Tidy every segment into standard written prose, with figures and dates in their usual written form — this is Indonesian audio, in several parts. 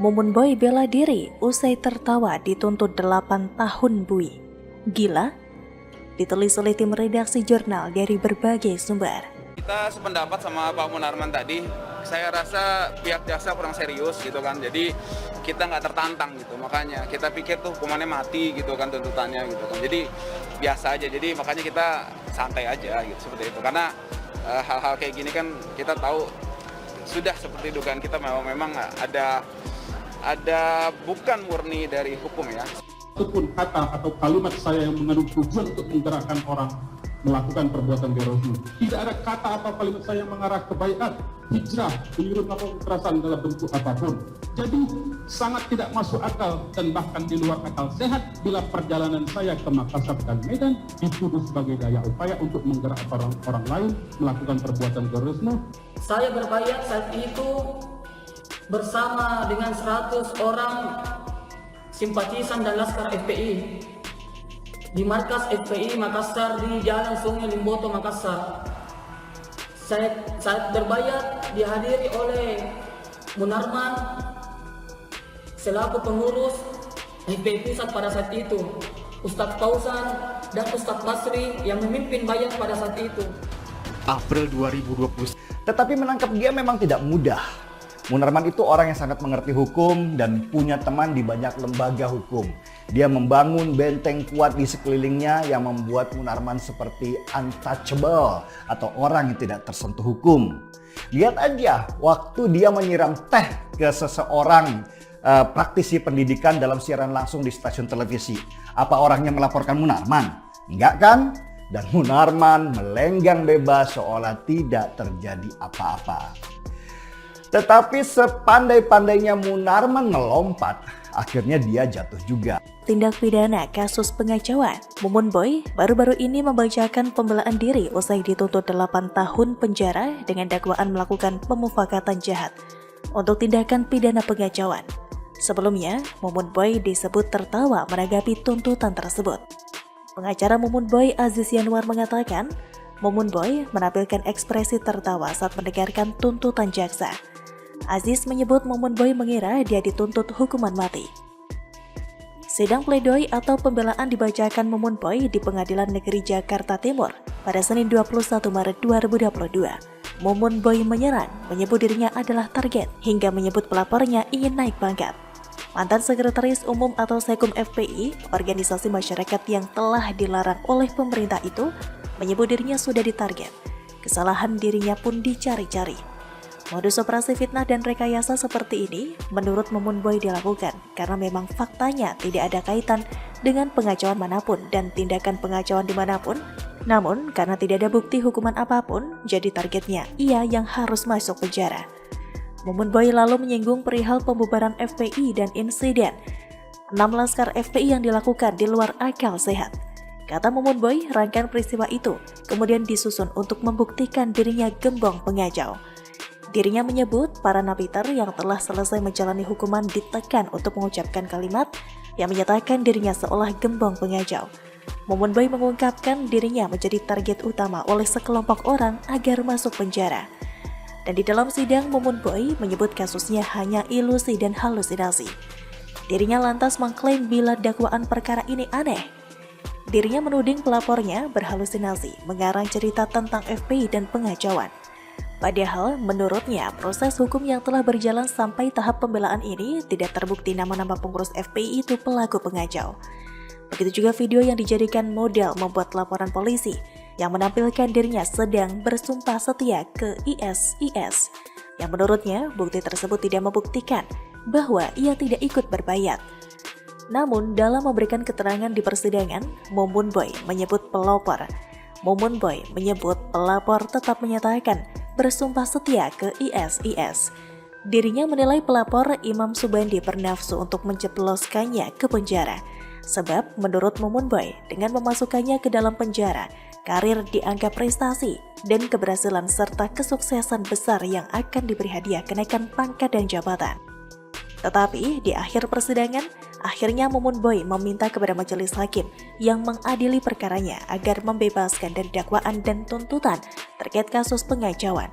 Mumun Boy bela diri usai tertawa dituntut 8 tahun bui. Gila? Ditulis oleh tim redaksi jurnal dari berbagai sumber. Kita sependapat sama Pak Munarman tadi, saya rasa pihak jaksa kurang serius gitu kan, jadi kita nggak tertantang gitu, makanya kita pikir tuh hukumannya mati gitu kan tuntutannya gitu kan, jadi biasa aja, jadi makanya kita santai aja gitu seperti itu, karena hal-hal kayak gini kan kita tahu sudah seperti dugaan kita memang ada bukan murni dari hukum ya. Ataupun kata atau kalimat saya yang mengandung tujuan untuk menggerakkan orang melakukan perbuatan terorisme. Tidak ada kata atau kalimat saya yang mengarah ke baiat, hijrah, menyuruh melakukan kekerasan dalam bentuk apapun. Jadi sangat tidak masuk akal dan bahkan di luar akal sehat bila perjalanan saya ke Makassar dan Medan dituduh sebagai daya upaya untuk menggerakkan orang lain melakukan perbuatan terorisme. Saya berbaiat saat itu bersama dengan 100 orang simpatisan dan laskar FPI di markas FPI Makassar di Jalan Sungai Limboto, Makassar. Saya saat berbaiat dihadiri oleh Munarman selaku pengurus FPI Pusat pada saat itu, Ustadz Fauzan dan Ustadz Basri yang memimpin baiat pada saat itu. April 2020. Tetapi menangkap dia memang tidak mudah. Munarman itu orang yang sangat mengerti hukum dan punya teman di banyak lembaga hukum. Dia membangun benteng kuat di sekelilingnya yang membuat Munarman seperti untouchable atau orang yang tidak tersentuh hukum. Lihat aja waktu dia menyiram teh ke seseorang praktisi pendidikan dalam siaran langsung di stasiun televisi. Apa orangnya melaporkan Munarman? Enggak kan? Dan Munarman melenggang bebas seolah tidak terjadi apa-apa. Tetapi sepandai-pandainya Munarman melompat, akhirnya dia jatuh juga. Tindak pidana kasus pengacauan. Mumun Boy baru-baru ini membacakan pembelaan diri usai dituntut 8 tahun penjara dengan dakwaan melakukan pemufakatan jahat untuk tindakan pidana pengacauan. Sebelumnya, Mumun Boy disebut tertawa menanggapi tuntutan tersebut. Pengacara Mumun Boy Aziz Yanwar mengatakan, Mumun Boy menampilkan ekspresi tertawa saat mendengarkan tuntutan jaksa. Aziz menyebut Mumun Boy mengira dia dituntut hukuman mati. Sidang pledoi atau pembelaan dibacakan Mumun Boy di Pengadilan Negeri Jakarta Timur pada Senin 21 Maret 2022. Mumun Boy menyebut dirinya adalah target hingga menyebut pelapornya ingin naik pangkat. Mantan Sekretaris Umum atau Sekum FPI, organisasi masyarakat yang telah dilarang oleh pemerintah itu, menyebut dirinya sudah ditarget. Kesalahan dirinya pun dicari-cari. Modus operasi fitnah dan rekayasa seperti ini menurut Mumun Boy dilakukan karena memang faktanya tidak ada kaitan dengan pengacauan manapun dan tindakan pengacauan dimanapun. Namun karena tidak ada bukti hukuman apapun, jadi targetnya ia yang harus masuk penjara. Mumun Boy lalu menyinggung perihal pembubaran FPI dan insiden 6 laskar FPI yang dilakukan di luar akal sehat. Kata Mumun Boy, rangkaian peristiwa itu kemudian disusun untuk membuktikan dirinya gembong pengacau. Dirinya menyebut para napiter yang telah selesai menjalani hukuman ditekan untuk mengucapkan kalimat yang menyatakan dirinya seolah gembong pengacau. Mumun Boy mengungkapkan dirinya menjadi target utama oleh sekelompok orang agar masuk penjara. Dan di dalam sidang, Mumun Boy menyebut kasusnya hanya ilusi dan halusinasi. Dirinya lantas mengklaim bila dakwaan perkara ini aneh. Dirinya menuding pelapornya berhalusinasi mengarang cerita tentang FPI dan pengacauan. Padahal menurutnya proses hukum yang telah berjalan sampai tahap pembelaan ini tidak terbukti nama-nama pengurus FPI itu pelaku pengacau. Begitu juga video yang dijadikan model membuat laporan polisi yang menampilkan dirinya sedang bersumpah setia ke ISIS. Yang menurutnya bukti tersebut tidak membuktikan bahwa ia tidak ikut berbaiat. Namun dalam memberikan keterangan di persidangan, Mumun Boy menyebut pelapor. Mumun Boy menyebut pelapor tetap menyatakan bersumpah setia ke ISIS. Dirinya menilai pelapor Imam Subandi bernafsu untuk menjebloskannya ke penjara. Sebab menurut Mumun Boy, dengan memasukkannya ke dalam penjara, karir dianggap prestasi dan keberhasilan serta kesuksesan besar yang akan diberi hadiah kenaikan pangkat dan jabatan. Tetapi di akhir persidangan, akhirnya Mumun Boy meminta kepada majelis hakim yang mengadili perkaranya agar membebaskan dari dakwaan dan tuntutan terkait kasus pengacauan.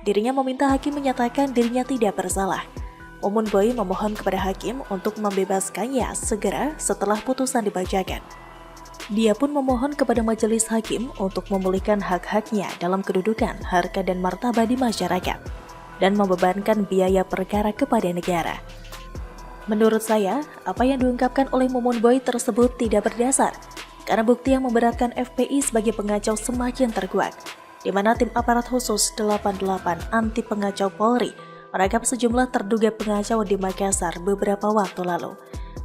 Dirinya meminta hakim menyatakan dirinya tidak bersalah. Mumun Boy memohon kepada hakim untuk membebaskannya segera setelah putusan dibacakan. Dia pun memohon kepada majelis hakim untuk memulihkan hak-haknya dalam kedudukan, harkat dan martabat di masyarakat, dan membebankan biaya perkara kepada negara. Menurut saya, apa yang diungkapkan oleh Mumun Boy tersebut tidak berdasar, karena bukti yang memberatkan FPI sebagai pengacau semakin terkuat, di mana tim aparat khusus 88 anti pengacau Polri menangkap sejumlah terduga pengacau di Makassar beberapa waktu lalu.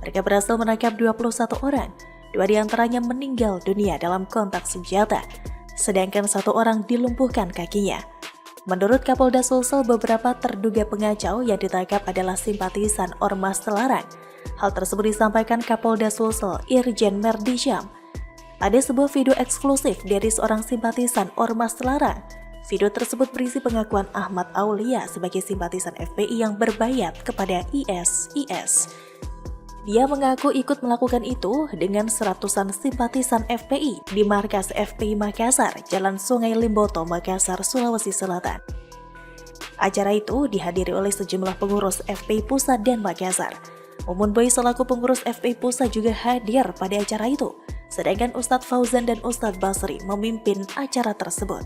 Mereka berhasil menangkap 21 orang, 2 diantaranya meninggal dunia dalam kontak senjata, sedangkan 1 orang dilumpuhkan kakinya. Menurut Kapolda Sulsel, beberapa terduga pengacau yang ditangkap adalah simpatisan Ormas Telarang. Hal tersebut disampaikan Kapolda Sulsel Irjen Merdi Syam. Ada sebuah video eksklusif dari seorang simpatisan Ormas Telarang. Video tersebut berisi pengakuan Ahmad Aulia sebagai simpatisan FPI yang berbayat kepada IS. Dia mengaku ikut melakukan itu dengan seratusan simpatisan FPI di markas FPI Makassar, Jalan Sungai Limboto, Makassar, Sulawesi Selatan. Acara itu dihadiri oleh sejumlah pengurus FPI Pusat dan Makassar. Mumun Boy selaku pengurus FPI Pusat juga hadir pada acara itu, sedangkan Ustadz Fauzan dan Ustadz Basri memimpin acara tersebut.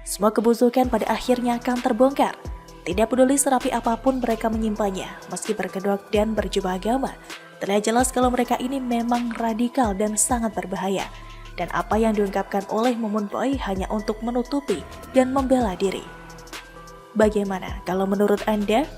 Semua kebusukan pada akhirnya akan terbongkar. Tidak peduli serapi apapun mereka menyimpannya, meski berkedok dan berjubah agama, terlihat jelas kalau mereka ini memang radikal dan sangat berbahaya. Dan apa yang diungkapkan oleh Mumun Boy hanya untuk menutupi dan membela diri. Bagaimana kalau menurut Anda?